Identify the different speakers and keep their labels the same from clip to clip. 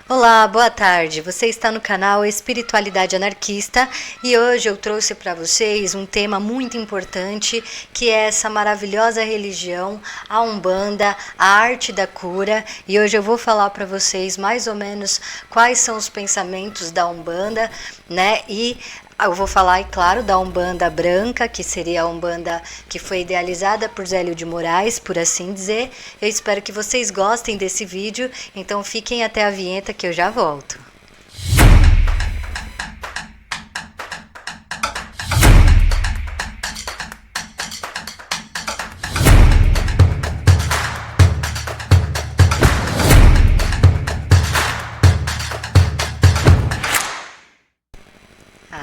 Speaker 1: Olá, boa tarde. Você está no canal Espiritualidade Anarquista e hoje eu trouxe para vocês um tema muito importante, que é essa maravilhosa religião, a Umbanda, a arte da cura. E hoje eu vou falar para vocês mais ou menos quais são os pensamentos da Umbanda, né? E eu vou falar, é claro, da Umbanda branca, que seria a Umbanda que foi idealizada por Zélio de Moraes, por assim dizer. Eu espero que vocês gostem desse vídeo, então fiquem até a vinheta que eu já volto.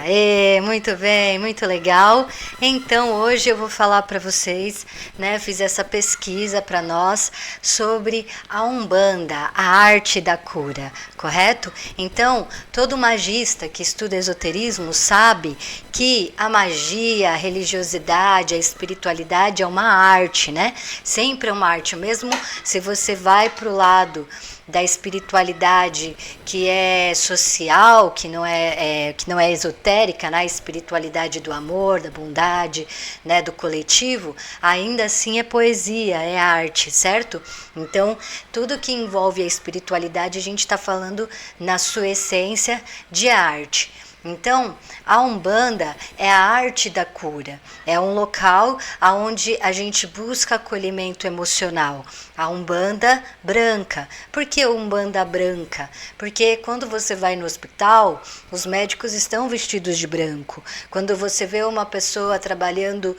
Speaker 1: Aê, muito bem, muito legal. Então hoje eu vou falar para vocês, né? Fiz essa pesquisa para nós sobre a Umbanda, a arte da cura, correto? Então, todo magista que estuda esoterismo sabe que a magia, a religiosidade, a espiritualidade é uma arte, né? Sempre é uma arte, mesmo se você vai para o lado da espiritualidade que é social, que não é esotérica, né? A espiritualidade do amor, da bondade, né? Do coletivo, ainda assim é poesia, é arte, certo? Então, tudo que envolve a espiritualidade, a gente está falando na sua essência de arte. Então, a Umbanda é a arte da cura, é um local onde a gente busca acolhimento emocional. A Umbanda branca. Por que Umbanda branca? Porque quando você vai no hospital, os médicos estão vestidos de branco. Quando você vê uma pessoa trabalhando,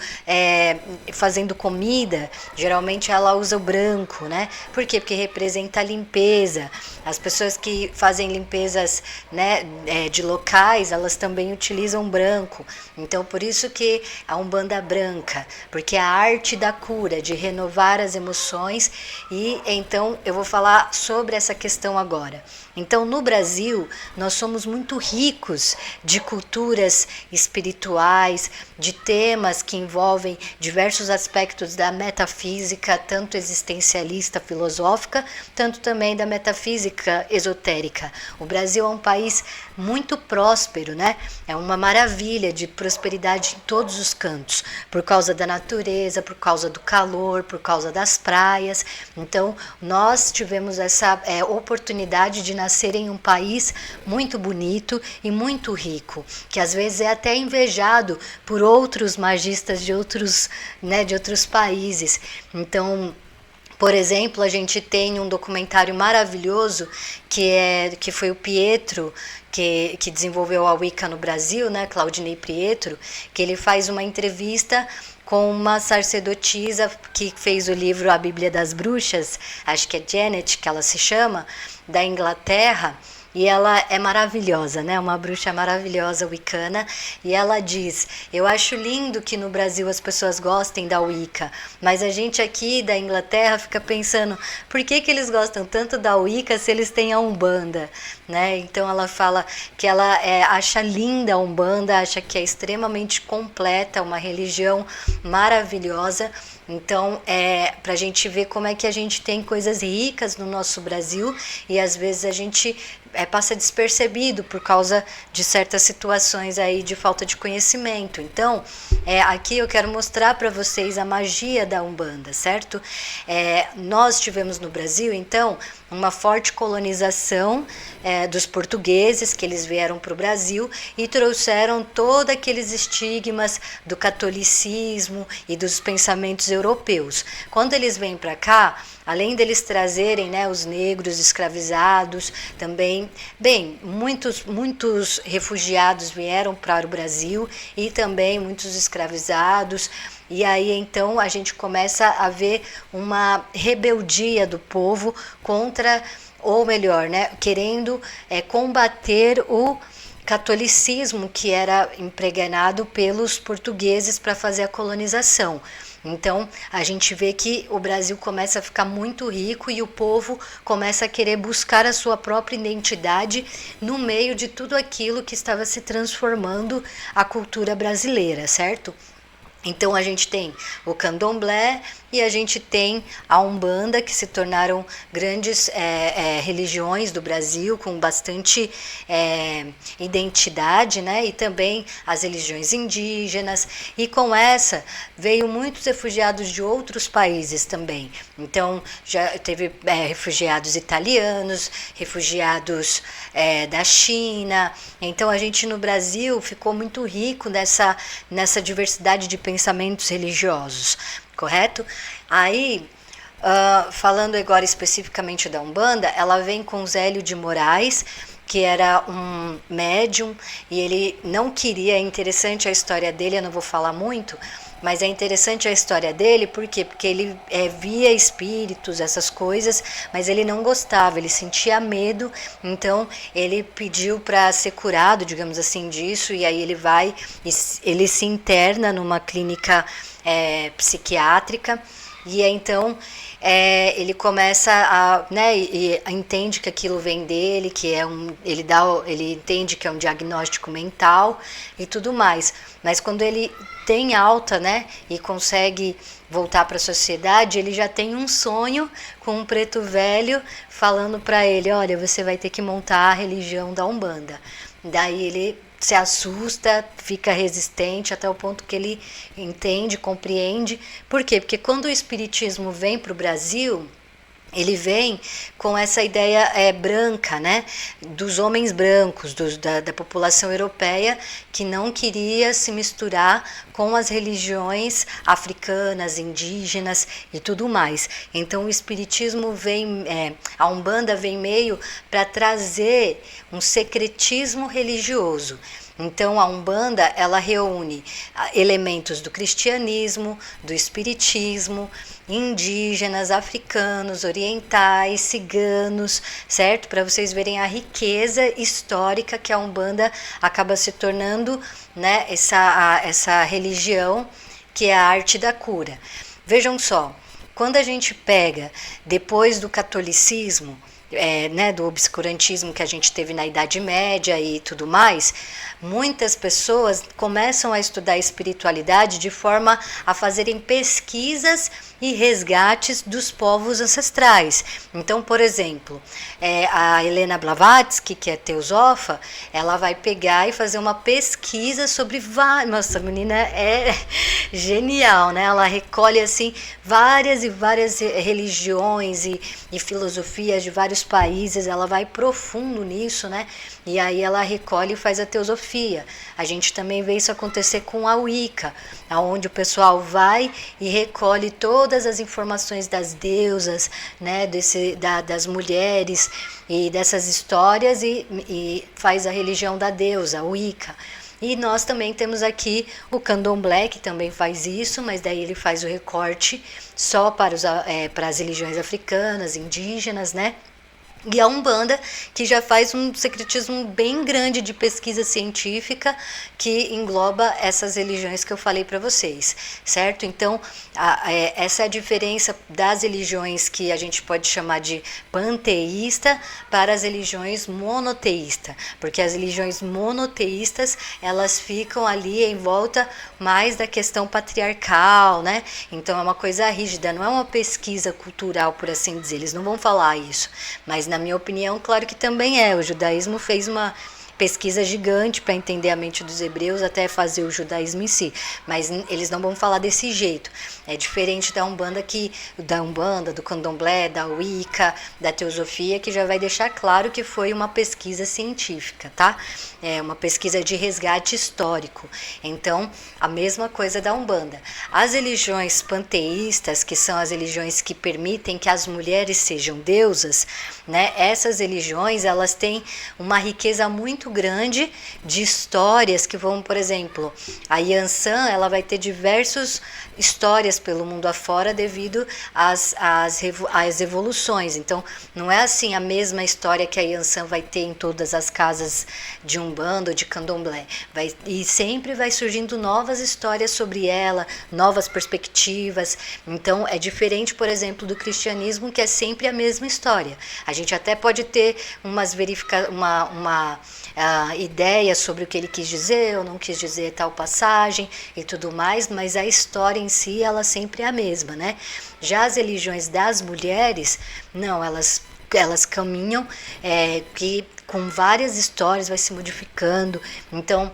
Speaker 1: fazendo comida, geralmente ela usa o branco, né? Por quê? Porque representa a limpeza. As pessoas que fazem limpezas, né, de locais, elas também utilizam branco. Então, por isso que a Umbanda branca, porque é a arte da cura, de renovar as emoções. E então eu vou falar sobre essa questão agora. Então, no Brasil, nós somos muito ricos de culturas espirituais, de temas que envolvem diversos aspectos da metafísica, tanto existencialista, filosófica, tanto também da metafísica esotérica. O Brasil é um país muito próspero, né? É uma maravilha de prosperidade em todos os cantos, por causa da natureza, por causa do calor, por causa das praias. Então, nós tivemos essa oportunidade de nascer em um país muito bonito e muito rico, que às vezes é até invejado por outros magistas de outros países. Então, por exemplo, a gente tem um documentário maravilhoso que foi o Pietro, que desenvolveu a Wicca no Brasil, né, Claudinei Pietro, que ele faz uma entrevista com uma sacerdotisa que fez o livro A Bíblia das Bruxas, acho que é Janet, que ela se chama, da Inglaterra. E ela é maravilhosa, né? Uma bruxa maravilhosa wicana. E ela diz: eu acho lindo que no Brasil as pessoas gostem da Wicca, mas a gente aqui da Inglaterra fica pensando, por que eles gostam tanto da Wicca se eles têm a Umbanda, né? Então ela fala que ela acha linda a Umbanda, acha que é extremamente completa, uma religião maravilhosa. Então, para a gente ver como é que a gente tem coisas ricas no nosso Brasil e às vezes a gente passa despercebido por causa de certas situações aí de falta de conhecimento. Então, aqui eu quero mostrar para vocês a magia da Umbanda, certo? Nós tivemos no Brasil, então, uma forte colonização dos portugueses, que eles vieram para o Brasil e trouxeram todos aqueles estigmas do catolicismo e dos pensamentos europeus. Quando eles vêm para cá, além deles trazerem, né, os negros escravizados, também, muitos refugiados vieram para o Brasil e também muitos escravizados. E aí então a gente começa a ver uma rebeldia do povo contra, ou melhor, né, querendo combater o catolicismo que era impregnado pelos portugueses para fazer a colonização. Então, a gente vê que o Brasil começa a ficar muito rico e o povo começa a querer buscar a sua própria identidade no meio de tudo aquilo que estava se transformando a cultura brasileira, certo? Então a gente tem o candomblé e a gente tem a Umbanda, que se tornaram grandes religiões do Brasil, com bastante identidade, né? E também as religiões indígenas. E com essa veio muitos refugiados de outros países também. Então já teve refugiados italianos, refugiados da China. Então a gente no Brasil ficou muito rico nessa diversidade de pensamentos religiosos, correto? Aí, falando agora especificamente da Umbanda, ela vem com Zélio de Moraes, que era um médium, e ele não queria, é interessante a história dele, eu não vou falar muito, mas é interessante a história dele, por quê? Porque ele via espíritos, essas coisas, mas ele não gostava, ele sentia medo, então ele pediu para ser curado, digamos assim, disso, e aí ele se interna numa clínica psiquiátrica, e então ele começa e entende que aquilo vem dele, que ele entende que é um diagnóstico mental e tudo mais. Mas quando ele tem alta, né, e consegue voltar para a sociedade, ele já tem um sonho com um preto velho falando para ele: olha, você vai ter que montar a religião da Umbanda. Daí ele se assusta, fica resistente até o ponto que ele entende, compreende. Por quê? Porque quando o espiritismo vem para o Brasil, ele vem com essa ideia branca, né, dos homens brancos, da população europeia, que não queria se misturar com as religiões africanas, indígenas e tudo mais. Então o espiritismo vem, a Umbanda vem meio para trazer um secretismo religioso. Então a Umbanda, ela reúne elementos do cristianismo, do espiritismo, indígenas, africanos, orientais, ciganos, certo? Para vocês verem a riqueza histórica que a Umbanda acaba se tornando, né? Essa religião que é a arte da cura. Vejam só, quando a gente pega depois do catolicismo, do obscurantismo que a gente teve na Idade Média e tudo mais, muitas pessoas começam a estudar a espiritualidade de forma a fazerem pesquisas e resgates dos povos ancestrais. Então, por exemplo, a Helena Blavatsky, que é teosofa, ela vai pegar e fazer uma pesquisa sobre nossa, a menina é genial, né? Ela recolhe assim várias e várias religiões e filosofias de vários países, ela vai profundo nisso, né? E aí ela recolhe e faz a teosofia. A gente também vê isso acontecer com a Wicca, onde o pessoal vai e recolhe todas as informações das deusas, né, das mulheres e dessas histórias e faz a religião da deusa, a Wicca. E nós também temos aqui o candomblé, que também faz isso, mas daí ele faz o recorte só para as religiões africanas, indígenas, né? E a Umbanda, que já faz um secretismo bem grande de pesquisa científica que engloba essas religiões que eu falei para vocês, certo? Então, essa é a diferença das religiões que a gente pode chamar de panteísta para as religiões monoteísta, porque as religiões monoteístas, elas ficam ali em volta mais da questão patriarcal, né? Então é uma coisa rígida, não é uma pesquisa cultural, por assim dizer, eles não vão falar isso, mas na minha opinião, claro que também é. O judaísmo fez uma pesquisa gigante para entender a mente dos hebreus até fazer o judaísmo em si, mas eles não vão falar desse jeito. É diferente da Umbanda, do Candomblé, da Wicca, da Teosofia, que já vai deixar claro que foi uma pesquisa científica, tá? É uma pesquisa de resgate histórico. Então, a mesma coisa da Umbanda. As religiões panteístas, que são as religiões que permitem que as mulheres sejam deusas, né? Essas religiões, elas têm uma riqueza muito grande de histórias que vão, por exemplo, a Yansan, ela vai ter diversas histórias pelo mundo afora devido às evoluções. Então, não é assim a mesma história que a Yansan vai ter em todas as casas de Umbanda ou de Candomblé. E sempre vai surgindo novas histórias sobre ela, novas perspectivas. Então, é diferente, por exemplo, do cristianismo, que é sempre a mesma história. A gente até pode ter uma ideias sobre o que ele quis dizer ou não quis dizer tal passagem e tudo mais, mas a história em si, ela sempre é a mesma, né? Já as religiões das mulheres, não, elas caminham que com várias histórias vai se modificando. Então,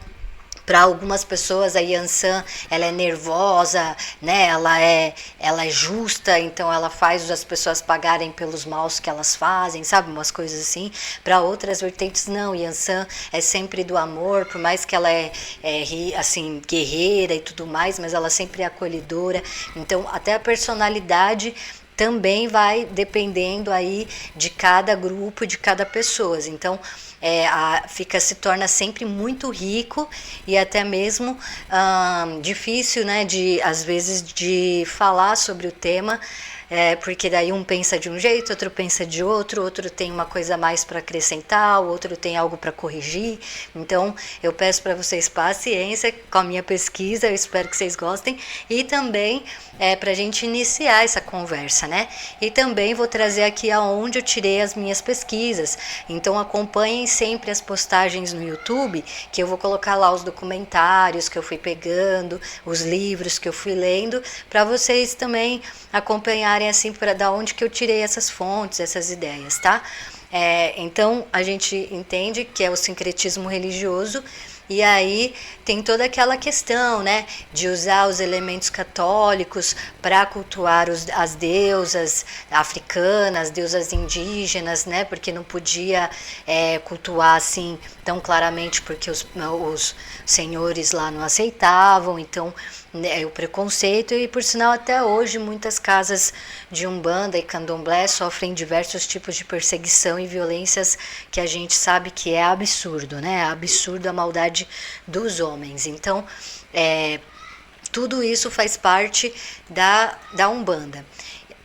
Speaker 1: para algumas pessoas a Yansan, ela é nervosa, né? Ela é justa, então ela faz as pessoas pagarem pelos maus que elas fazem, sabe? Umas coisas assim. Para outras vertentes não, Yansan é sempre do amor, por mais que ela assim guerreira e tudo mais, mas ela sempre é acolhedora. Então até a personalidade também vai dependendo aí de cada grupo, de cada pessoa. Então, se torna sempre muito rico e até mesmo difícil, né, às vezes de falar sobre o tema, porque daí um pensa de um jeito, outro pensa de outro tem uma coisa a mais para acrescentar, o outro tem algo para corrigir. Então, eu peço para vocês paciência com a minha pesquisa, eu espero que vocês gostem, e também para a gente iniciar essa conversa, né? E também vou trazer aqui aonde eu tirei as minhas pesquisas. Então, acompanhem sempre as postagens no YouTube, que eu vou colocar lá os documentários que eu fui pegando, os livros que eu fui lendo, para vocês também acompanharem assim para da onde que eu tirei essas fontes, essas ideias, tá? Então a gente entende que é o sincretismo religioso. E aí tem toda aquela questão, né, de usar os elementos católicos para cultuar as deusas africanas, deusas indígenas, né, porque não podia cultuar assim tão claramente porque os senhores lá não aceitavam, então o preconceito. E por sinal até hoje muitas casas de Umbanda e Candomblé sofrem diversos tipos de perseguição e violências que a gente sabe que é absurdo, né? É absurdo a maldade dos homens. Então, tudo isso faz parte da Umbanda.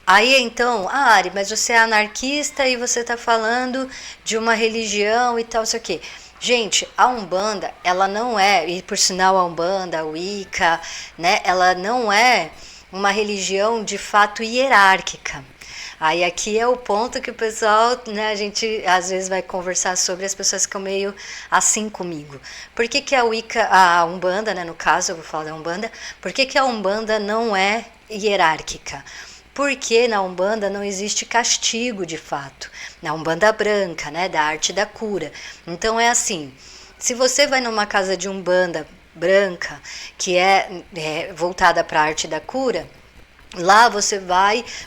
Speaker 1: Aí então, Ari, mas você é anarquista e você está falando de uma religião e tal, sei o quê. Gente, a Umbanda, ela não é, e por sinal a Umbanda, a Wicca, né, ela não é uma religião de fato hierárquica. Aí aqui é o ponto que o pessoal, né, a gente às vezes vai conversar sobre, as pessoas ficam meio assim comigo. Por que a Wicca, a Umbanda, né, no caso eu vou falar da Umbanda, por que a Umbanda não é hierárquica? Porque na Umbanda não existe castigo de fato. Na Umbanda branca, né, da arte da cura. Então é assim, se você vai numa casa de Umbanda branca, que é voltada para a arte da cura, lá você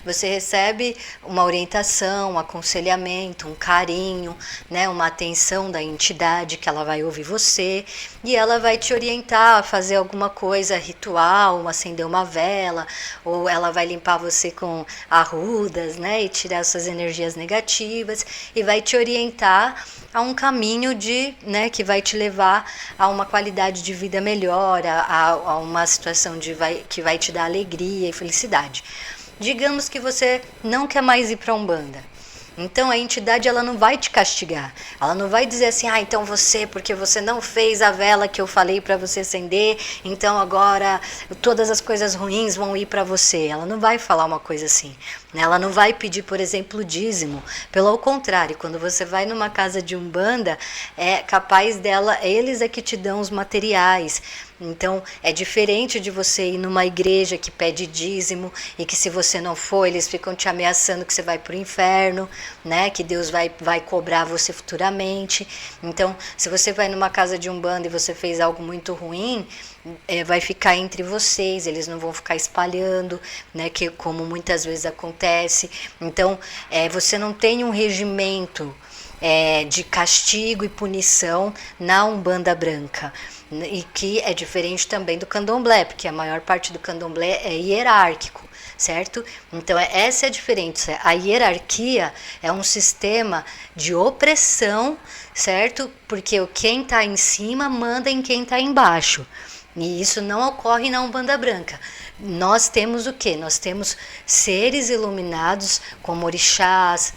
Speaker 1: recebe uma orientação, um aconselhamento, um carinho, né, uma atenção da entidade que ela vai ouvir você e ela vai te orientar a fazer alguma coisa ritual, acender uma vela, ou ela vai limpar você com arrudas, né, e tirar suas energias negativas e vai te orientar a um caminho que vai te levar a uma qualidade de vida melhor, a uma situação que vai te dar alegria e felicidade. Digamos que você não quer mais ir para a Umbanda. Então a entidade ela não vai te castigar. Ela não vai dizer assim, então porque você não fez a vela que eu falei para você acender, então agora todas as coisas ruins vão ir para você. Ela não vai falar uma coisa assim. Ela não vai pedir, por exemplo, dízimo. Pelo contrário, quando você vai numa casa de Umbanda, é capaz eles é que te dão os materiais. Então, é diferente de você ir numa igreja que pede dízimo e que se você não for, eles ficam te ameaçando que você vai para o inferno, né? Que Deus vai cobrar você futuramente. Então, se você vai numa casa de Umbanda e você fez algo muito ruim, vai ficar entre vocês, eles não vão ficar espalhando, né? Que como muitas vezes acontece. Então, você não tem um regimento de castigo e punição na Umbanda branca, e que é diferente também do Candomblé, porque a maior parte do Candomblé é hierárquico, certo? Então essa é a diferença. A hierarquia é um sistema de opressão, certo? Porque quem está em cima manda em quem está embaixo. E isso não ocorre na Umbanda branca. Nós temos o quê? Nós temos seres iluminados como orixás,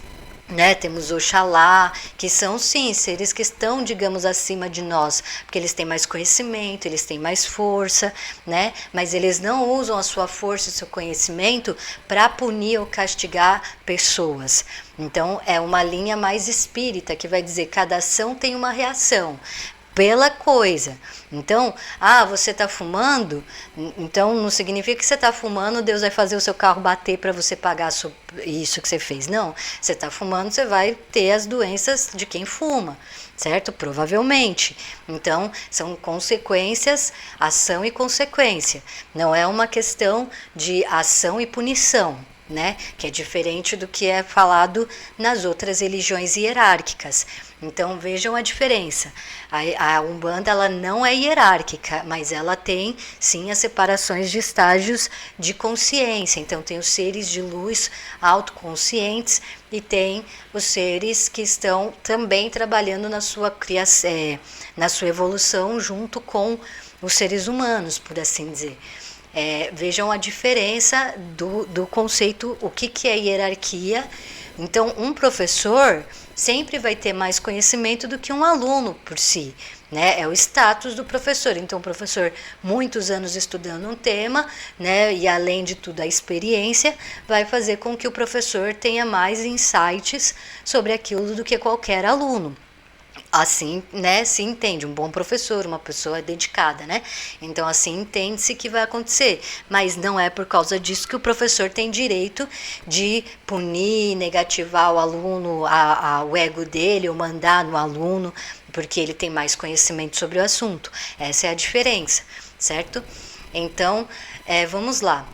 Speaker 1: né? Temos Oxalá, que são sim seres que estão, digamos, acima de nós, porque eles têm mais conhecimento, eles têm mais força, né? Mas eles não usam a sua força e seu conhecimento para punir ou castigar pessoas. Então é uma linha mais espírita que vai dizer que cada ação tem uma reação pela coisa. Então, você está fumando, então não significa que você está fumando, Deus vai fazer o seu carro bater para você pagar isso que você fez. Não, você está fumando, você vai ter as doenças de quem fuma, certo? Provavelmente. Então, são consequências, ação e consequência. Não é uma questão de ação e punição, né? Que é diferente do que é falado nas outras religiões hierárquicas. Então vejam a diferença. A Umbanda ela não é hierárquica, mas ela tem sim as separações de estágios de consciência. Então tem os seres de luz autoconscientes e tem os seres que estão também trabalhando na sua criação, na sua evolução junto com os seres humanos, por assim dizer. Vejam a diferença do conceito, o que é hierarquia. Então, um professor sempre vai ter mais conhecimento do que um aluno por si, né? É o status do professor. Então, o professor, muitos anos estudando um tema, né? E além de tudo, a experiência vai fazer com que o professor tenha mais insights sobre aquilo do que qualquer aluno. Assim, né, se entende um bom professor, uma pessoa dedicada, né? Então, assim, entende-se que vai acontecer. Mas não é por causa disso que o professor tem direito de punir, negativar o aluno, o ego dele, ou mandar no aluno, porque ele tem mais conhecimento sobre o assunto. Essa é a diferença, certo? Então, vamos lá.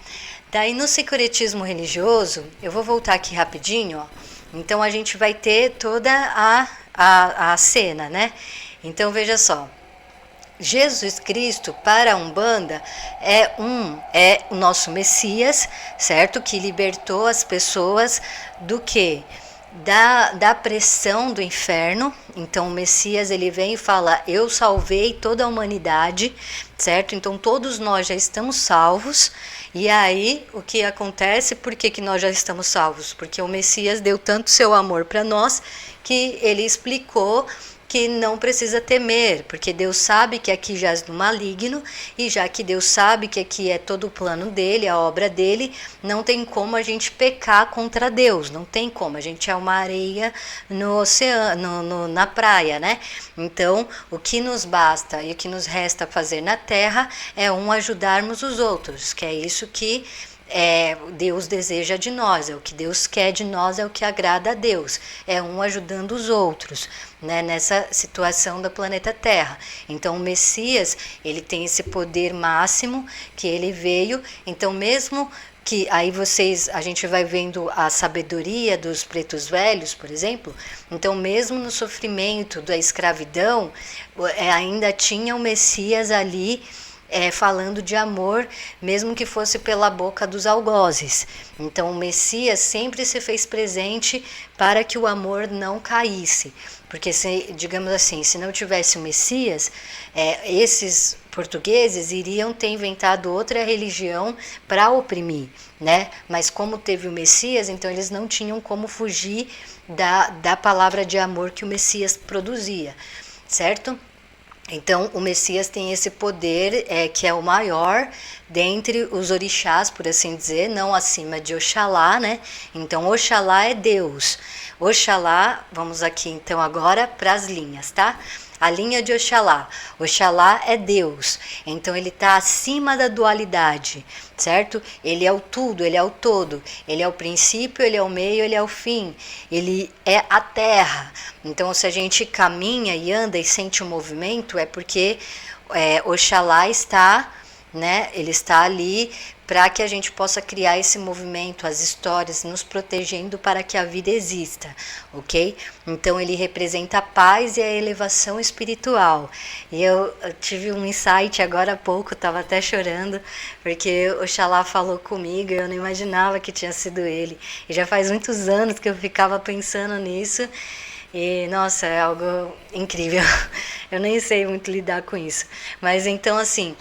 Speaker 1: Daí, no secretismo religioso, eu vou voltar aqui rapidinho, ó. Então, a gente vai ter toda a cena, né? Então veja só, Jesus Cristo para a Umbanda é o nosso Messias, certo? Que libertou as pessoas do quê? Da pressão do inferno. Então o Messias ele vem e fala: eu salvei toda a humanidade, certo? Então todos nós já estamos salvos. E aí o que acontece? Por que nós já estamos salvos? Porque o Messias deu tanto seu amor para nós que ele explicou que não precisa temer, porque Deus sabe que aqui jaz no maligno, e já que Deus sabe que aqui é todo o plano dele, a obra dele, não tem como a gente pecar contra Deus, não tem como, a gente é uma areia no oceano, na praia, né? Então, o que nos basta e o que nos resta fazer na terra é ajudarmos os outros, que é isso que Deus deseja de nós, é o que Deus quer de nós, é o que agrada a Deus, é ajudando os outros, né, nessa situação do planeta Terra. Então o Messias, ele tem esse poder máximo que ele veio, então mesmo que aí a gente vai vendo a sabedoria dos pretos velhos, por exemplo, então mesmo no sofrimento da escravidão, ainda tinha o Messias ali, falando de amor, mesmo que fosse pela boca dos algozes. Então o Messias sempre se fez presente para que o amor não caísse. Porque, digamos assim, se não tivesse o Messias, esses portugueses iriam ter inventado outra religião para oprimir, né? Mas como teve o Messias, então eles não tinham como fugir da palavra de amor que o Messias produzia, certo? Então, o Messias tem esse poder que é o maior dentre os orixás, por assim dizer, não acima de Oxalá, né? Então, Oxalá é Deus. Oxalá, vamos aqui então agora para as linhas, tá? A linha de Oxalá. Oxalá é Deus, então ele está acima da dualidade, certo? Ele é o tudo, ele é o todo, ele é o princípio, ele é o meio, ele é o fim, ele é a terra. Então, se a gente caminha e anda e sente o movimento, é porque Oxalá está, né? Ele está ali para que a gente possa criar esse movimento, as histórias, nos protegendo para que a vida exista, ok? Então ele representa a paz e a elevação espiritual. E eu tive um insight agora há pouco, estava até chorando, porque Oxalá falou comigo e eu não imaginava que tinha sido ele. E já faz muitos anos que eu ficava pensando nisso. E, nossa, é algo incrível. Eu nem sei muito lidar com isso. Mas então, assim,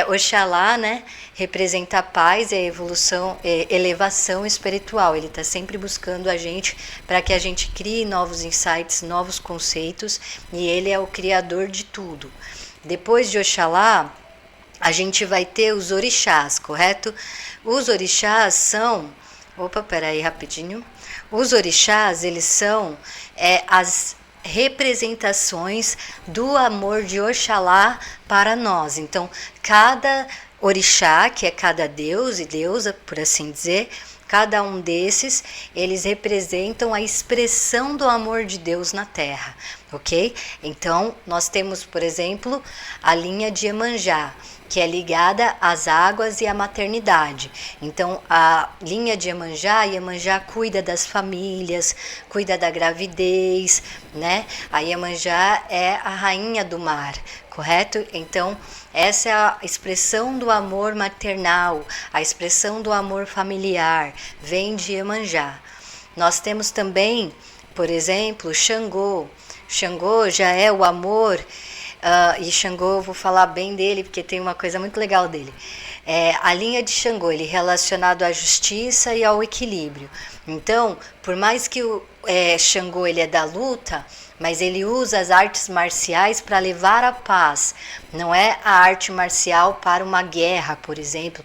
Speaker 1: Oxalá, né, representa a paz e a evolução, elevação espiritual. Ele está sempre buscando a gente para que a gente crie novos insights, novos conceitos, e ele é o criador de tudo. Depois de Oxalá, a gente vai ter os orixás, correto? Os orixás são... Opa, peraí, rapidinho. Os orixás, eles são as representações do amor de Oxalá para nós. Então, cada orixá, que é cada deus e deusa, por assim dizer, cada um desses, eles representam a expressão do amor de Deus na Terra, ok? Então, nós temos, por exemplo, a linha de Iemanjá, que é ligada às águas e à maternidade. Então, a linha de Iemanjá cuida das famílias, cuida da gravidez, né? A Iemanjá é a rainha do mar, correto? Então, essa é a expressão do amor maternal, a expressão do amor familiar, vem de Iemanjá. Nós temos também, por exemplo, Xangô. Xangô já é o amor. E Xangô, eu vou falar bem dele, porque tem uma coisa muito legal dele. A linha de Xangô, ele é relacionado à justiça e ao equilíbrio. Então, por mais que o Xangô ele é da luta, mas ele usa as artes marciais para levar a paz. Não é a arte marcial para uma guerra, por exemplo,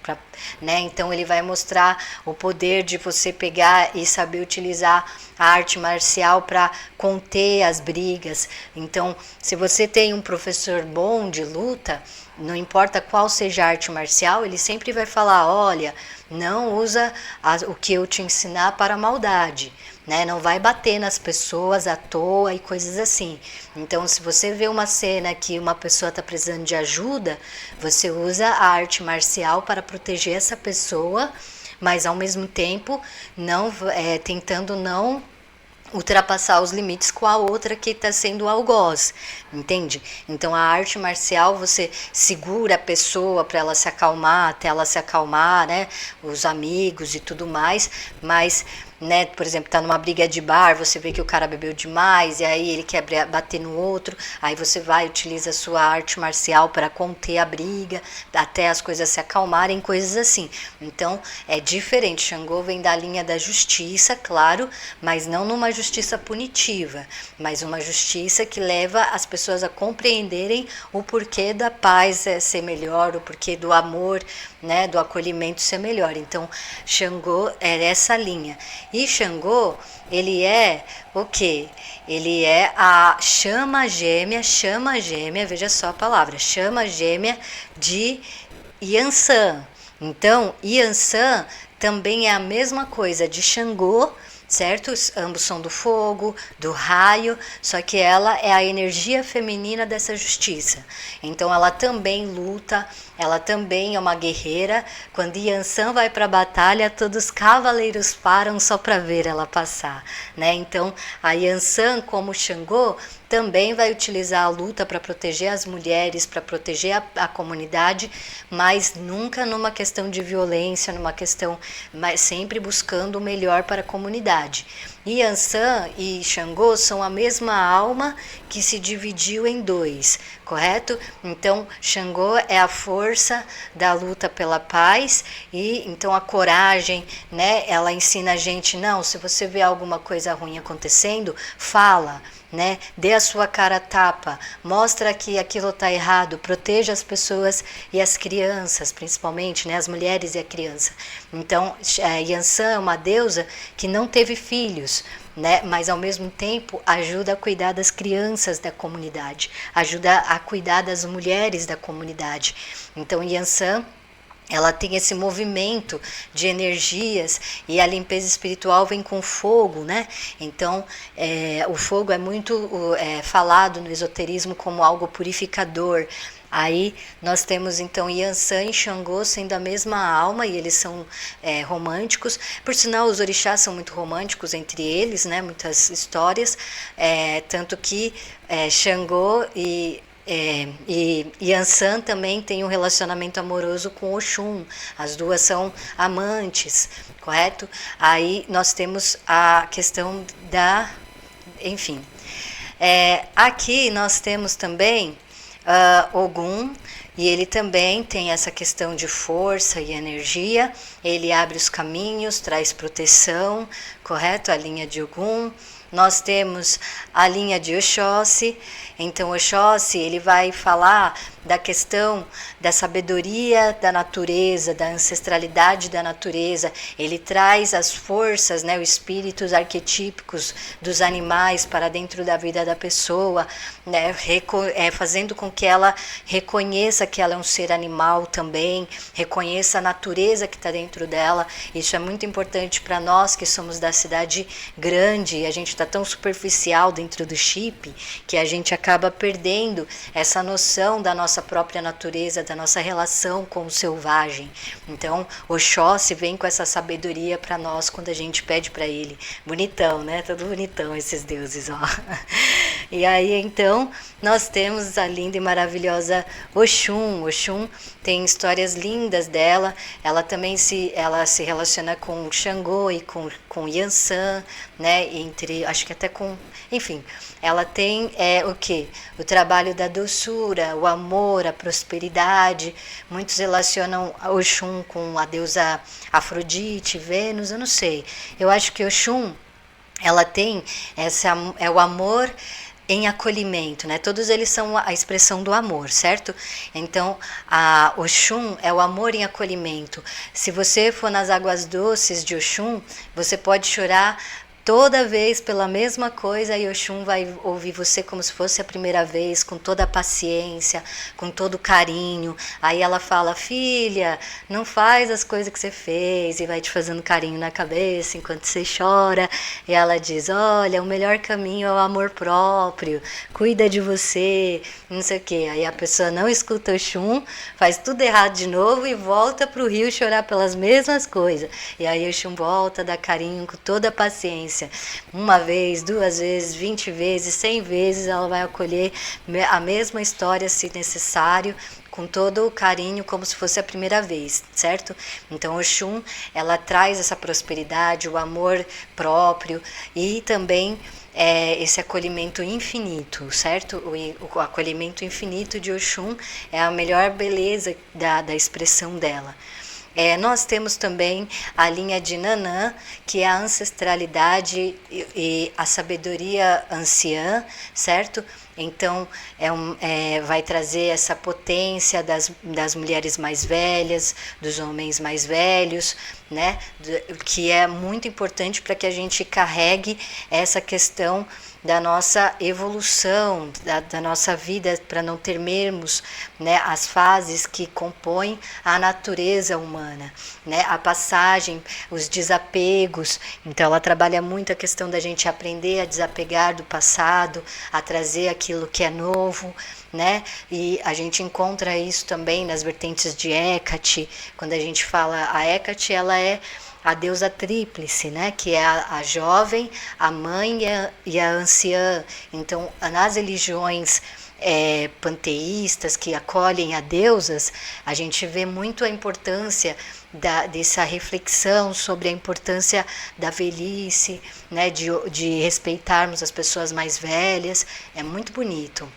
Speaker 1: né? Então ele vai mostrar o poder de você pegar e saber utilizar a arte marcial para conter as brigas. Então, se você tem um professor bom de luta, não importa qual seja a arte marcial, ele sempre vai falar, olha, não usa o que eu te ensinar para a maldade, né? Não vai bater nas pessoas à toa e coisas assim. Então, se você vê uma cena que uma pessoa está precisando de ajuda, você usa a arte marcial para proteger essa pessoa, mas ao mesmo tempo tentando não ultrapassar os limites com a outra que está sendo algoz, entende? Então a arte marcial, você segura a pessoa para ela se acalmar, até ela se acalmar, né? Os amigos e tudo mais, mas, né, por exemplo, tá numa briga de bar, você vê que o cara bebeu demais e aí ele quer bater no outro, aí você vai, utiliza a sua arte marcial para conter a briga, até as coisas se acalmarem, coisas assim. Então é diferente. Xangô vem da linha da justiça, claro, mas não numa justiça punitiva, mas uma justiça que leva as pessoas a compreenderem o porquê da paz ser melhor, o porquê do amor, né, do acolhimento ser melhor. Então, Xangô é essa linha. E Xangô, ele é o quê? Ele é a chama gêmea, veja só a palavra, chama gêmea de Yansan. Então, Yansan também é a mesma coisa de Xangô, certo? Ambos são do fogo, do raio, só que ela é a energia feminina dessa justiça. Então ela também luta, ela também é uma guerreira. Quando Yansan vai para a batalha, todos os cavaleiros param só para ver ela passar, né? Então a Yansan, como Xangô, também vai utilizar a luta para proteger as mulheres, para proteger a comunidade, mas nunca numa questão de violência, numa questão, mas sempre buscando o melhor para a comunidade. Yansan e Xangô são a mesma alma que se dividiu em dois, correto? Então, Xangô é a força da luta pela paz e então a coragem, né? Ela ensina a gente, não, se você vê alguma coisa ruim acontecendo, fala, né? Dê a sua cara a tapa, mostra que aquilo está errado, proteja as pessoas e as crianças, principalmente, né? As mulheres e a criança. Então, Yansan é uma deusa que não teve filhos, né? Mas ao mesmo tempo ajuda a cuidar das crianças da comunidade, ajuda a cuidar das mulheres da comunidade. Então, Yansan, ela tem esse movimento de energias e a limpeza espiritual vem com fogo, né? Então, o fogo é muito falado no esoterismo como algo purificador. Aí nós temos então Yansan e Xangô sendo a mesma alma e eles são românticos. Por sinal, os orixás são muito românticos entre eles, né? Muitas histórias, tanto que Xangô e Yansan também tem um relacionamento amoroso com Oxum. As duas são amantes, correto? Aí nós temos a questão enfim. Aqui nós temos também Ogum, e ele também tem essa questão de força e energia. Ele abre os caminhos, traz proteção, correto? A linha de Ogum. Nós temos a linha de Oxóssi. Então, Oxóssi, ele vai falar da questão da sabedoria da natureza, da ancestralidade da natureza. Ele traz as forças, né, os espíritos arquetípicos dos animais para dentro da vida da pessoa, né, fazendo com que ela reconheça que ela é um ser animal também, reconheça a natureza que está dentro dela. Isso é muito importante para nós que somos da cidade grande, e a gente está tão superficial dentro do chip que a gente acaba perdendo essa noção da nossa própria natureza, da nossa relação com o selvagem. Então, Oxóssi vem com essa sabedoria para nós quando a gente pede para ele. Bonitão, né? Todo bonitão esses deuses, ó. E aí, então, nós temos a linda e maravilhosa Oxum. Oxum tem histórias lindas dela. Ela também se relaciona com Xangô e com Yansan, né? Acho que até com... Enfim, ela tem o quê? O trabalho da doçura, o amor, a prosperidade. Muitos relacionam Oxum com a deusa Afrodite, Vênus, eu não sei. Eu acho que Oxum, ela tem o amor em acolhimento, né? Todos eles são a expressão do amor, certo? Então, a Oxum é o amor em acolhimento. Se você for nas águas doces de Oxum, você pode chorar toda vez pela mesma coisa, e Oxum vai ouvir você como se fosse a primeira vez, com toda a paciência, com todo o carinho. Aí ela fala: filha, não faz as coisas que você fez, e vai te fazendo carinho na cabeça enquanto você chora. E ela diz: olha, o melhor caminho é o amor próprio, cuida de você, não sei o quê. Aí a pessoa não escuta Oxum, faz tudo errado de novo e volta para o rio chorar pelas mesmas coisas. E aí Oxum volta, dá carinho com toda a paciência. Uma vez, 2 vezes, 20 vezes, 100 vezes, ela vai acolher a mesma história, se necessário, com todo o carinho, como se fosse a primeira vez, certo? Então, Oxum, ela traz essa prosperidade, o amor próprio e também esse acolhimento infinito, certo? O acolhimento infinito de Oxum é a melhor beleza da expressão dela. Nós temos também a linha de Nanã, que é a ancestralidade e a sabedoria anciã, certo? Então, vai trazer essa potência das mulheres mais velhas, dos homens mais velhos, né? Que é muito importante para que a gente carregue essa questão da nossa evolução, da nossa vida, para não temermos, né, as fases que compõem a natureza humana, né, a passagem, os desapegos. Então ela trabalha muito a questão da gente aprender a desapegar do passado, a trazer aquilo que é novo, né? E a gente encontra isso também nas vertentes de Hecate. Quando a gente fala a Hecate, ela é a deusa tríplice, né? Que é a jovem, a mãe e a anciã. Então, nas religiões panteístas que acolhem a deusas, a gente vê muito a importância dessa reflexão sobre a importância da velhice, né? De respeitarmos as pessoas mais velhas. É muito bonito.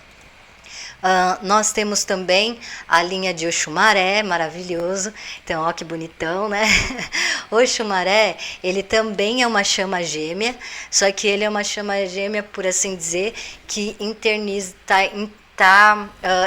Speaker 1: Nós temos também a linha de Oxumaré, maravilhoso. Então, ó que bonitão, né? Oxumaré, ele também é uma chama gêmea, só que ele é uma chama gêmea, por assim dizer, que está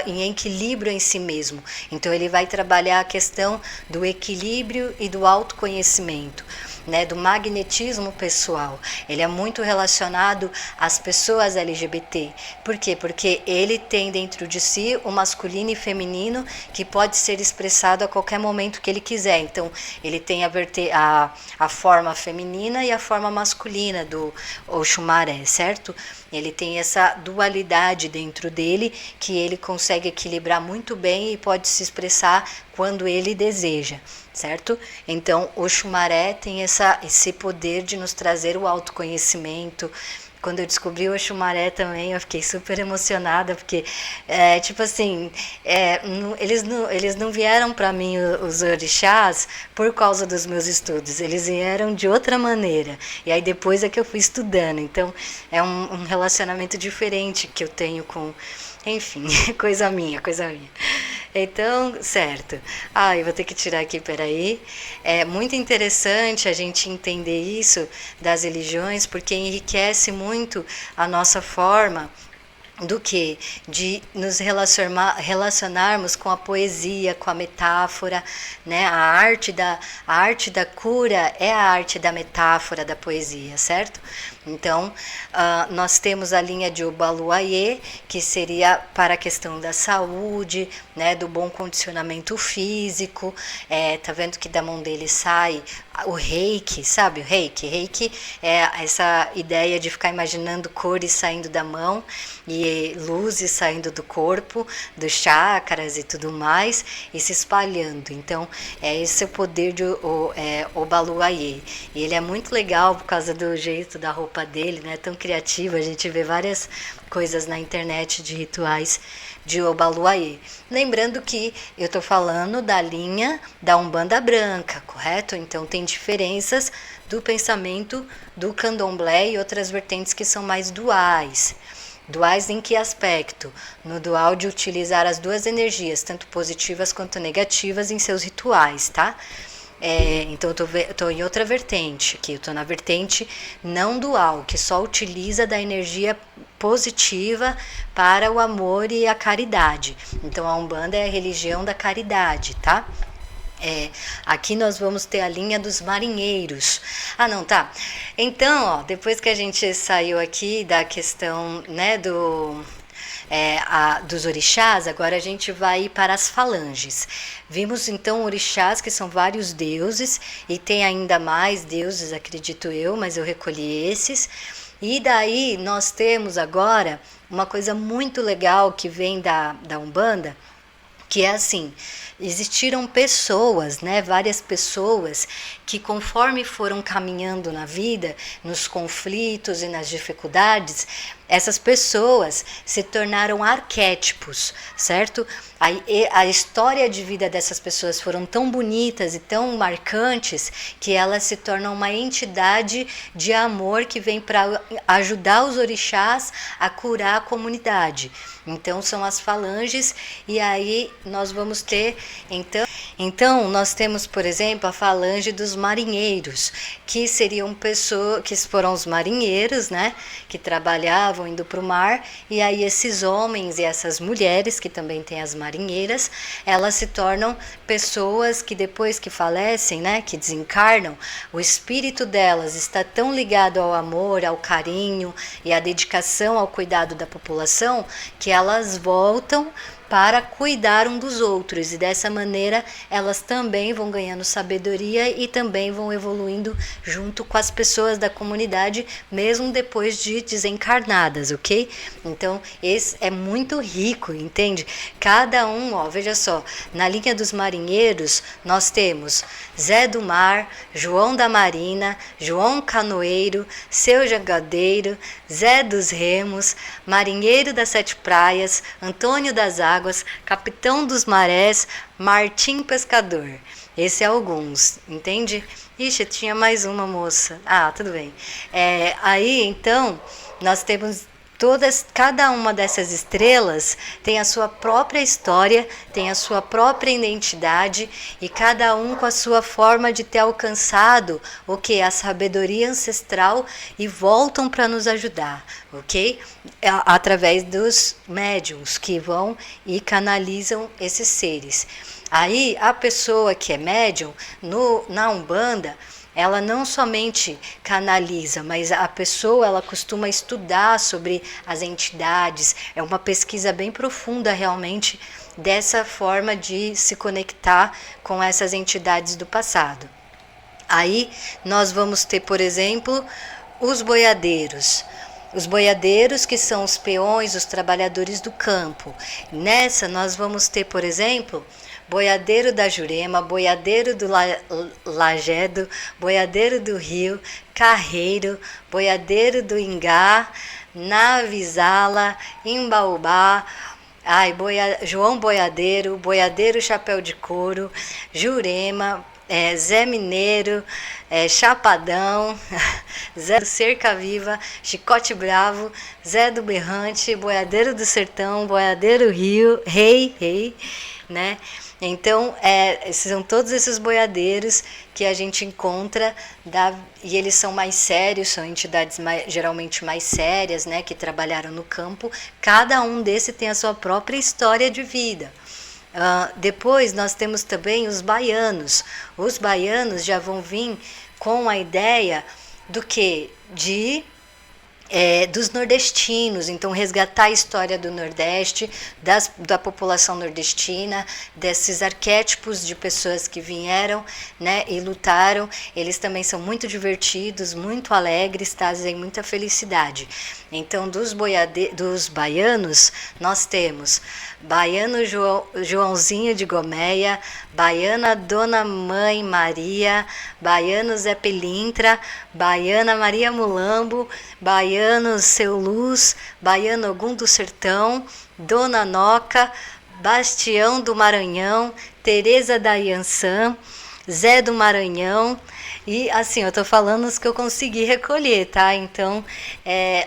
Speaker 1: em equilíbrio em si mesmo. Então, ele vai trabalhar a questão do equilíbrio e do autoconhecimento, né, do magnetismo pessoal. Ele é muito relacionado às pessoas LGBT. Por quê? Porque ele tem dentro de si o masculino e feminino que pode ser expressado a qualquer momento que ele quiser. Então, ele tem a forma feminina e a forma masculina do Oxumaré, certo? Ele tem essa dualidade dentro dele que ele consegue equilibrar muito bem e pode se expressar quando ele deseja, certo? Então, Oxumaré tem esse poder de nos trazer o autoconhecimento, quando eu descobri o Oxumaré também, eu fiquei super emocionada, porque, tipo assim, eles não vieram para mim, os orixás, por causa dos meus estudos, eles vieram de outra maneira. E aí depois é que eu fui estudando. Então, é um relacionamento diferente que eu tenho com... Enfim, coisa minha, coisa minha. Então, certo. Eu vou ter que tirar aqui, peraí. É muito interessante a gente entender isso das religiões, porque enriquece muito a nossa forma do que? De nos relacionarmos com a poesia, com a metáfora, né? A arte da cura é a arte da metáfora, da poesia, certo? Então, nós temos a linha de Obaluayê, que seria para a questão da saúde, né, do bom condicionamento físico. Tá vendo que da mão dele sai o reiki, sabe o reiki? Reiki é essa ideia de ficar imaginando cores saindo da mão e luzes saindo do corpo, dos chakras e tudo mais, e se espalhando. Então, esse é o poder de Obaluayê. E ele é muito legal por causa do jeito da roupa dele, né? Tão criativo, a gente vê várias coisas na internet de rituais de Obaluayê. Lembrando que eu estou falando da linha da Umbanda Branca, correto? Então tem diferenças do pensamento do Candomblé e outras vertentes que são mais duais. Duais em que aspecto? No dual de utilizar as duas energias, tanto positivas quanto negativas, em seus rituais, tá? Então eu tô em outra vertente aqui, eu tô na vertente não dual, que só utiliza da energia positiva para o amor e a caridade. Então a Umbanda é a religião da caridade, tá? Aqui nós vamos ter a linha dos marinheiros. Não, tá. Então, ó, depois que a gente saiu aqui da questão, né, dos orixás, agora a gente vai ir para as falanges. Vimos então orixás, que são vários deuses, e tem ainda mais deuses, acredito eu, mas eu recolhi esses. E daí nós temos agora uma coisa muito legal que vem da Umbanda, que é assim, existiram pessoas, né, várias pessoas que conforme foram caminhando na vida, nos conflitos e nas dificuldades, essas pessoas se tornaram arquétipos, certo? A história de vida dessas pessoas foram tão bonitas e tão marcantes que elas se tornam uma entidade de amor que vem para ajudar os orixás a curar a comunidade. Então são as falanges, e aí nós vamos ter, então nós temos, por exemplo, a falange dos marinheiros, que seriam pessoas, que foram os marinheiros, né, que trabalhavam indo para o mar, e aí esses homens e essas mulheres, que também têm as marinheiras, elas se tornam pessoas que depois que falecem, né, que desencarnam, o espírito delas está tão ligado ao amor, ao carinho e à dedicação ao cuidado da população, que elas voltam para cuidar um dos outros, e dessa maneira elas também vão ganhando sabedoria e também vão evoluindo junto com as pessoas da comunidade, mesmo depois de desencarnadas, ok? Então esse é muito rico, entende? Cada um, ó, veja só, na linha dos marinheiros nós temos Zé do Mar, João da Marina, João Canoeiro, Seu Jangadeiro, Zé dos Remos, Marinheiro das Sete Praias, Antônio das Águas, Capitão dos Marés, Martim Pescador. Esse é alguns, entende? Ixi, tinha mais uma moça. Tudo bem. Aí, então, nós temos cada uma dessas estrelas tem a sua própria história, tem a sua própria identidade, e cada um com a sua forma de ter alcançado o que? A sabedoria ancestral, e voltam para nos ajudar, ok? Através dos médiums que vão e canalizam esses seres. Aí a pessoa que é médium na Umbanda, ela não somente canaliza, mas a pessoa, ela costuma estudar sobre as entidades. É uma pesquisa bem profunda realmente dessa forma de se conectar com essas entidades do passado. Aí nós vamos ter, por exemplo, os boiadeiros. Os boiadeiros, que são os peões, os trabalhadores do campo. Nessa nós vamos ter, por exemplo, boiadeiro da Jurema, boiadeiro do Lajedo, boiadeiro do Rio, carreiro, boiadeiro do Ingá, Navisala, Imbaubá, João Boiadeiro, Boiadeiro Chapéu de Couro, Jurema, Zé Mineiro, Chapadão, Zé do Cerca Viva, Chicote Bravo, Zé do Berrante, Boiadeiro do Sertão, Boiadeiro Rio, Rei, né? Então, são todos esses boiadeiros que a gente encontra, e eles são mais sérios, são entidades geralmente mais sérias, né, que trabalharam no campo. Cada um desse tem a sua própria história de vida. Depois nós temos também os baianos. Os baianos já vão vir com a ideia do que? Dos nordestinos, então resgatar a história do Nordeste, da população nordestina, desses arquétipos de pessoas que vieram, né, e lutaram. Eles também são muito divertidos, muito alegres, trazem muita felicidade. Então, dos baianos, nós temos baiano Joãozinho de Gomeia, baiana Dona Mãe Maria, baiano Zé Pilintra, baiana Maria Mulambo, baiano Seu Luz, baiano Ogum do Sertão, Dona Noca, Bastião do Maranhão, Teresa da Iansã, Zé do Maranhão. E assim, eu tô falando os que eu consegui recolher, tá? Então,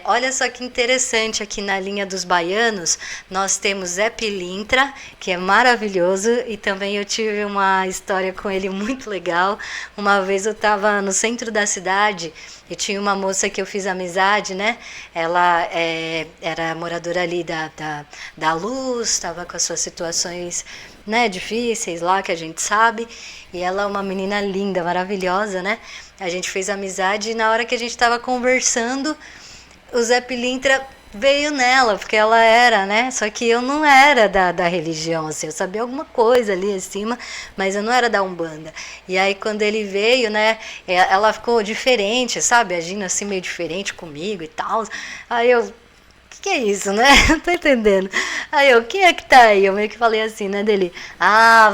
Speaker 1: olha só que interessante, aqui na linha dos baianos, nós temos Zé Pilintra, que é maravilhoso, e também eu tive uma história com ele muito legal. Uma vez eu tava no centro da cidade e tinha uma moça que eu fiz amizade, né? Ela era moradora ali da Luz, estava com as suas situações, né, difíceis lá, que a gente sabe, e ela é uma menina linda, maravilhosa, né? A gente fez amizade e na hora que a gente estava conversando, o Zé Pilintra veio nela, porque ela era, né? Só que eu não era da religião, assim, eu sabia alguma coisa ali acima, mas eu não era da Umbanda. E aí quando ele veio, né, ela ficou diferente, sabe? Agindo assim meio diferente comigo e tal. Aí eu, que é isso, né? Não tô entendendo. Aí eu, quem é que tá aí? Eu meio que falei assim, né, dele,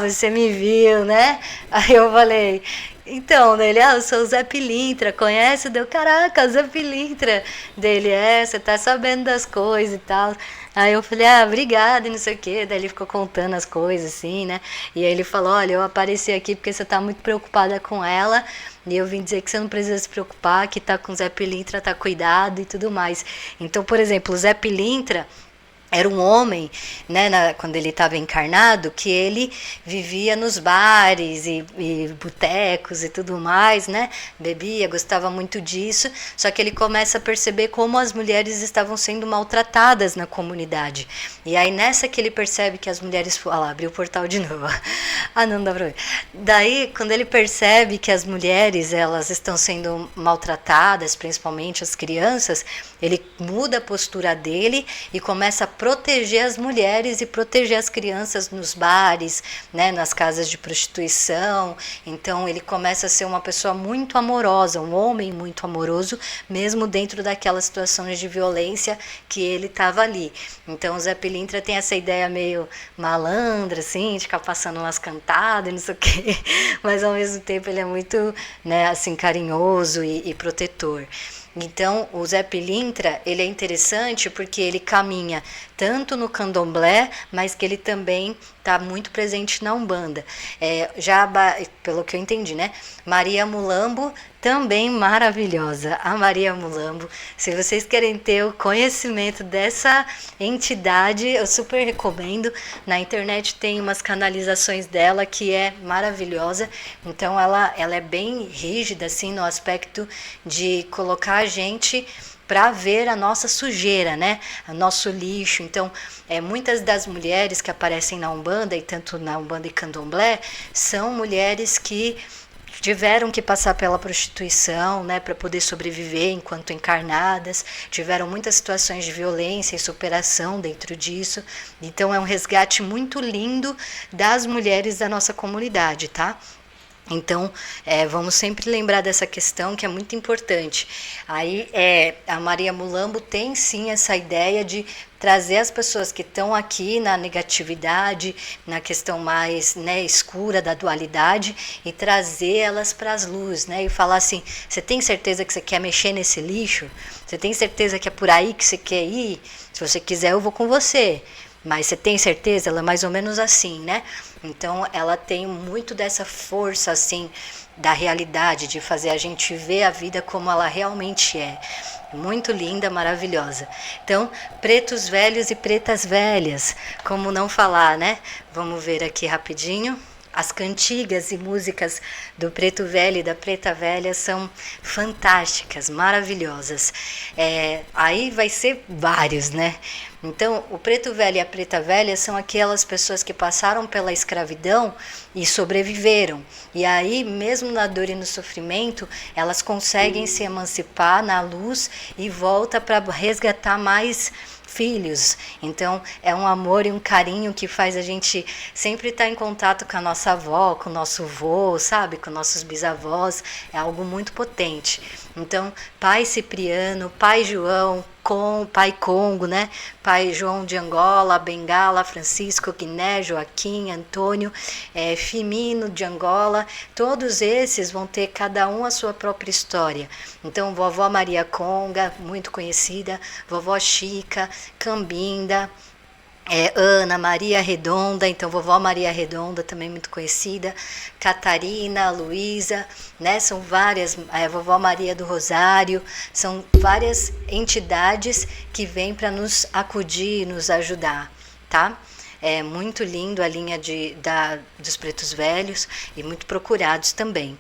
Speaker 1: você me viu, né? Aí eu falei, então, dele, eu sou o Zé Pilintra, conhece? Deu, caraca, Zé Pilintra. Dele, você tá sabendo das coisas e tal. Aí eu falei, obrigada e não sei o quê. Daí ele ficou contando as coisas, assim, né? E aí ele falou, olha, eu apareci aqui porque você tá muito preocupada com ela. E eu vim dizer que você não precisa se preocupar, que tá com o Zé Pilintra, tá cuidado e tudo mais. Então, por exemplo, o Zé Pilintra era um homem, né, quando ele estava encarnado, que ele vivia nos bares e botecos e tudo mais, né, bebia, gostava muito disso, só que ele começa a perceber como as mulheres estavam sendo maltratadas na comunidade. E aí nessa que ele percebe que as mulheres... abriu o portal de novo. Não dá pra ver. Daí, quando ele percebe que as mulheres, elas estão sendo maltratadas, principalmente as crianças, ele muda a postura dele e começa a proteger as mulheres e proteger as crianças nos bares, né, nas casas de prostituição. Então ele começa a ser uma pessoa muito amorosa, um homem muito amoroso, mesmo dentro daquelas situações de violência que ele estava ali. Então o Zé Pilintra tem essa ideia meio malandra, assim, de ficar passando umas cantadas e não sei o quê, mas ao mesmo tempo ele é muito, né, assim, carinhoso e protetor. Então, o Zé Pilintra, ele é interessante porque ele caminha tanto no candomblé, mas que ele também está muito presente na Umbanda. Pelo que eu entendi, né? Maria Mulambo, também maravilhosa. A Maria Mulambo, se vocês querem ter o conhecimento dessa entidade, eu super recomendo. Na internet tem umas canalizações dela que é maravilhosa. Então, ela é bem rígida, assim, no aspecto de colocar a gente para ver a nossa sujeira, né? O nosso lixo. Então, muitas das mulheres que aparecem na Umbanda, e tanto na Umbanda e Candomblé, são mulheres que tiveram que passar pela prostituição, né, para poder sobreviver enquanto encarnadas, tiveram muitas situações de violência e superação dentro disso. Então, é um resgate muito lindo das mulheres da nossa comunidade, tá? Então, vamos sempre lembrar dessa questão que é muito importante. Aí, a Maria Mulambo tem sim essa ideia de trazer as pessoas que estão aqui na negatividade, na questão mais, né, escura da dualidade, e trazer elas para as luzes, né? E falar assim: você tem certeza que você quer mexer nesse lixo? Você tem certeza que é por aí que você quer ir? Se você quiser, eu vou com você. Mas você tem certeza? Ela é mais ou menos assim, né? Então, ela tem muito dessa força, assim, da realidade, de fazer a gente ver a vida como ela realmente é. Muito linda, maravilhosa. Então, pretos velhos e pretas velhas, como não falar, né? Vamos ver aqui rapidinho. As cantigas e músicas do Preto Velho e da Preta Velha são fantásticas, maravilhosas. Aí vai ser vários, né? Então, o Preto Velho e a Preta Velha são aquelas pessoas que passaram pela escravidão e sobreviveram. E aí, mesmo na dor e no sofrimento, elas conseguem se emancipar na luz e volta para resgatar mais filhos. Então, é um amor e um carinho que faz a gente sempre estar em contato com a nossa avó, com o nosso avô, sabe? Com nossos bisavós. É algo muito potente. Então, pai Cipriano, pai João, pai Congo, né? Pai João de Angola, Bengala, Francisco, Guiné, Joaquim, Antônio, Firmino de Angola, todos esses vão ter cada um a sua própria história. Então, vovó Maria Conga, muito conhecida, vovó Chica, Cambinda, Ana Maria Redonda, então vovó Maria Redonda também muito conhecida, Catarina, Luísa, né? São várias, vovó Maria do Rosário, são várias entidades que vêm para nos acudir, nos ajudar, tá? É muito lindo a linha dos pretos velhos e muito procurados também.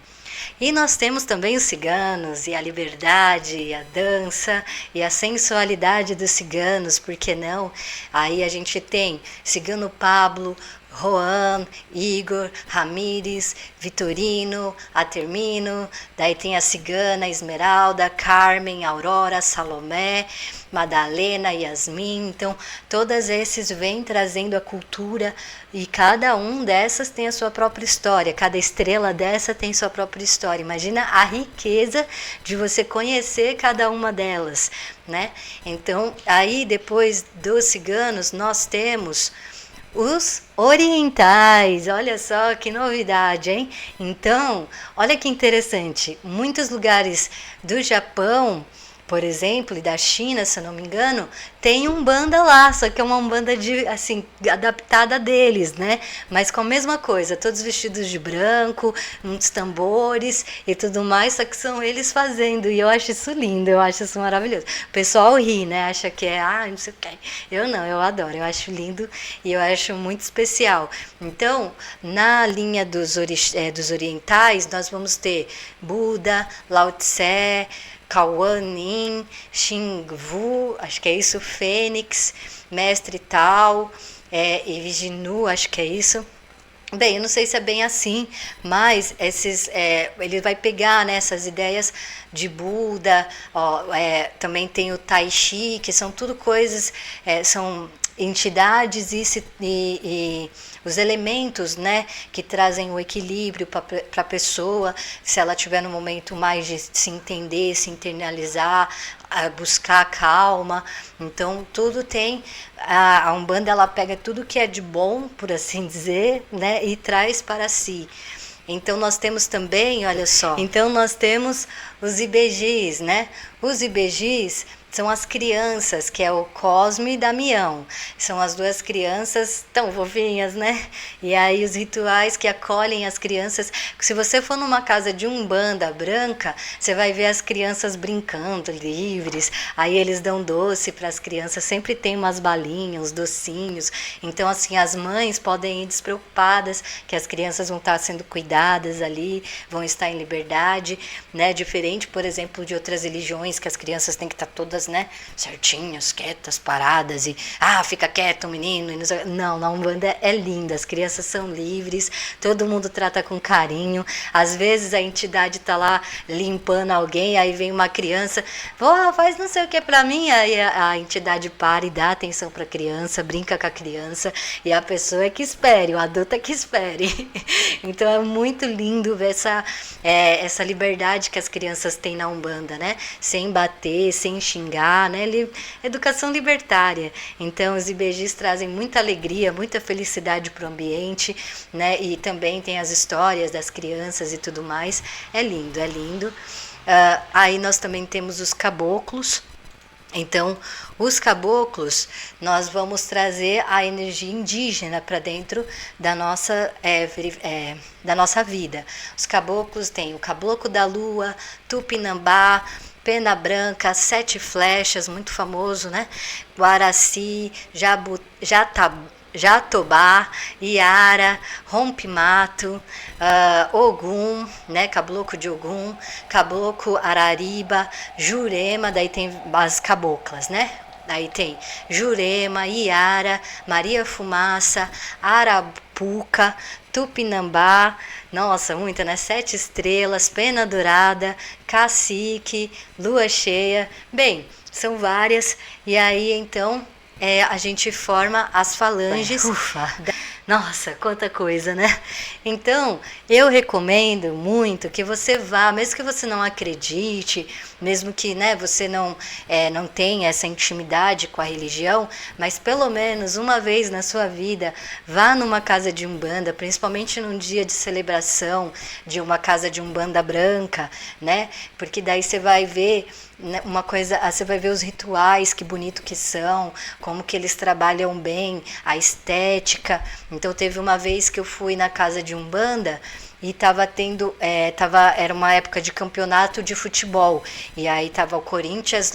Speaker 1: E nós temos também os ciganos, e a liberdade, e a dança, e a sensualidade dos ciganos, por que não? Aí a gente tem Cigano Pablo, Juan, Igor, Ramires, Vitorino, Atermino, daí tem a Cigana, Esmeralda, Carmen, Aurora, Salomé, Madalena, Yasmin. Então, todas esses vêm trazendo a cultura e cada um dessas tem a sua própria história, cada estrela dessa tem sua própria história. Imagina a riqueza de você conhecer cada uma delas, né? Então, aí depois dos ciganos, nós temos os orientais. Olha só que novidade, hein? Então, olha que interessante. Muitos lugares do Japão, por exemplo, e da China, se eu não me engano, tem Umbanda lá, só que é uma Umbanda assim, adaptada deles, né? Mas com a mesma coisa, todos vestidos de branco, muitos tambores e tudo mais, só que são eles fazendo, e eu acho isso lindo, eu acho isso maravilhoso. O pessoal ri, né? Acha que não sei o que. Eu não, eu adoro, eu acho lindo e eu acho muito especial. Então, na linha dos orientais, nós vamos ter Buda, Lao Tse, Kawanin, Xingvu, acho que é isso, Fênix, Mestre Tal, e Vishnu, acho que é isso. Bem, eu não sei se é bem assim, mas ele vai pegar, né, essas ideias de Buda, também tem o Tai Chi, que são tudo coisas, são entidades e os elementos, né, que trazem o equilíbrio para a pessoa, se ela tiver no momento mais de se entender, se internalizar, buscar a calma. Então tudo tem, a Umbanda ela pega tudo que é de bom, por assim dizer, né, e traz para si. Então nós temos também, olha só, então nós temos os IBGs, né? Os IBGs são as crianças, que é o Cosme e Damião. São as duas crianças tão fofinhas, né? E aí os rituais que acolhem as crianças. Se você for numa casa de Umbanda branca, você vai ver as crianças brincando, livres. Aí eles dão doce para as crianças. Sempre tem umas balinhas, uns docinhos. Então, assim, as mães podem ir despreocupadas, que as crianças vão estar sendo cuidadas ali, vão estar em liberdade, né? Diferente, por exemplo, de outras religiões, que as crianças têm que estar todas crianças, né, certinhas, quietas, paradas e fica quieto, menino. E não, na Umbanda é linda, as crianças são livres, todo mundo trata com carinho. Às vezes a entidade tá lá limpando alguém, aí vem uma criança, faz não sei o que pra mim, aí a entidade para e dá atenção pra criança, brinca com a criança, e a pessoa é que espere, o adulto é que espere. Então é muito lindo ver essa liberdade que as crianças têm na Umbanda, né? Sem bater, sem xingar, né? Educação libertária. Então os IBGs trazem muita alegria, muita felicidade para o ambiente, né? E também tem as histórias das crianças e tudo mais. É lindo, é lindo. Aí nós também temos os caboclos. Então, os caboclos, nós vamos trazer a energia indígena para dentro da nossa vida. Os caboclos têm o caboclo da lua, Tupinambá, Pena Branca, Sete Flechas, muito famoso, né? Guaraci, Jatobá, Iara, Rompe-Mato, Ogum, né, Caboclo de Ogum, Caboclo Arariba, Jurema, daí tem as caboclas, né? Daí tem Jurema, Iara, Maria Fumaça, Arapuca, Tupinambá, nossa, muita, né? Sete Estrelas, Pena Dourada, Cacique, Lua Cheia. Bem, são várias. E aí, então, a gente forma as falanges. Ufa! Nossa, quanta coisa, né? Então, eu recomendo muito que você vá, mesmo que você não acredite, mesmo que, né, você não tenha essa intimidade com a religião, mas pelo menos uma vez na sua vida, vá numa casa de Umbanda, principalmente num dia de celebração de uma casa de Umbanda branca, né? Porque daí você vai ver uma coisa, você vai ver os rituais, que bonito que são, como que eles trabalham bem, a estética. Então teve uma vez que eu fui na casa de Umbanda e estava tendo, era uma época de campeonato de futebol, e aí tava o Corinthians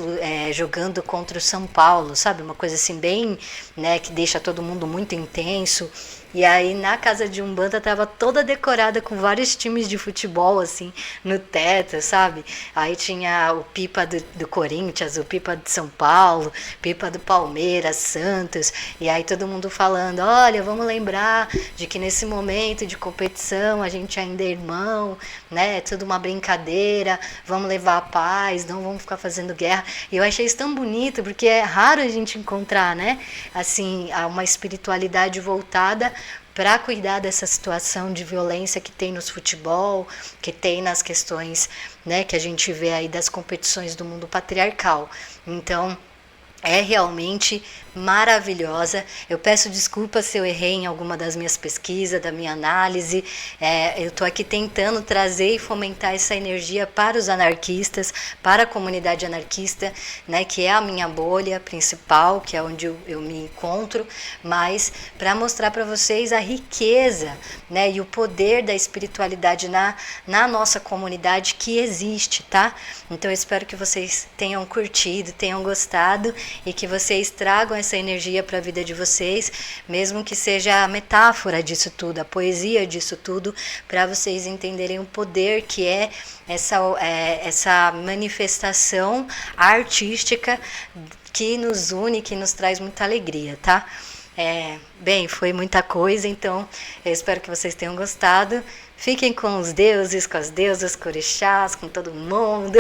Speaker 1: jogando contra o São Paulo, sabe? Uma coisa assim bem, né, que deixa todo mundo muito intenso. E aí na casa de Umbanda tava toda decorada com vários times de futebol, assim, no teto, sabe? Aí tinha o pipa do Corinthians, o pipa de São Paulo, pipa do Palmeiras, Santos, e aí todo mundo falando, olha, vamos lembrar de que nesse momento de competição a gente ainda é irmão, né? Tudo uma brincadeira, vamos levar a paz, não vamos ficar fazendo guerra. E eu achei isso tão bonito, porque é raro a gente encontrar, né? Assim, uma espiritualidade voltada para cuidar dessa situação de violência que tem nos futebol, que tem nas questões, né, que a gente vê aí das competições do mundo patriarcal. Então, é realmente maravilhosa. Eu peço desculpas se eu errei em alguma das minhas pesquisas, da minha análise. Eu estou aqui tentando trazer e fomentar essa energia para os anarquistas, para a comunidade anarquista, né, que é a minha bolha principal, que é onde eu me encontro, mas para mostrar para vocês a riqueza, né, e o poder da espiritualidade na nossa comunidade que existe, tá? Então eu espero que vocês tenham curtido, tenham gostado e que vocês tragam essa energia para a vida de vocês, mesmo que seja a metáfora disso tudo, a poesia disso tudo, para vocês entenderem o poder que é essa manifestação artística que nos une, que nos traz muita alegria, tá? Bem, foi muita coisa, então eu espero que vocês tenham gostado. Fiquem com os deuses, com as deusas, com orixás, com todo mundo.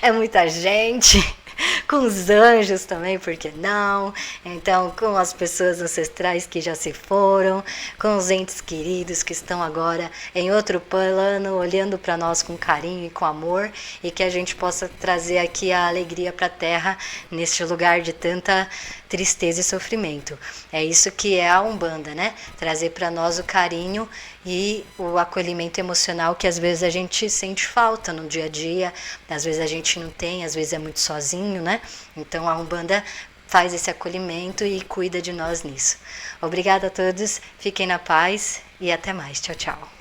Speaker 1: É muita gente. Com os anjos também, por que não? Então, com as pessoas ancestrais que já se foram, com os entes queridos que estão agora em outro plano, olhando para nós com carinho e com amor, e que a gente possa trazer aqui a alegria para a Terra, neste lugar de tanta tristeza e sofrimento. É isso que é a Umbanda, né? Trazer para nós o carinho e o acolhimento emocional que às vezes a gente sente falta no dia a dia, às vezes a gente não tem, às vezes é muito sozinho, né? Então a Umbanda faz esse acolhimento e cuida de nós nisso. Obrigada a todos, fiquem na paz e até mais. Tchau, tchau.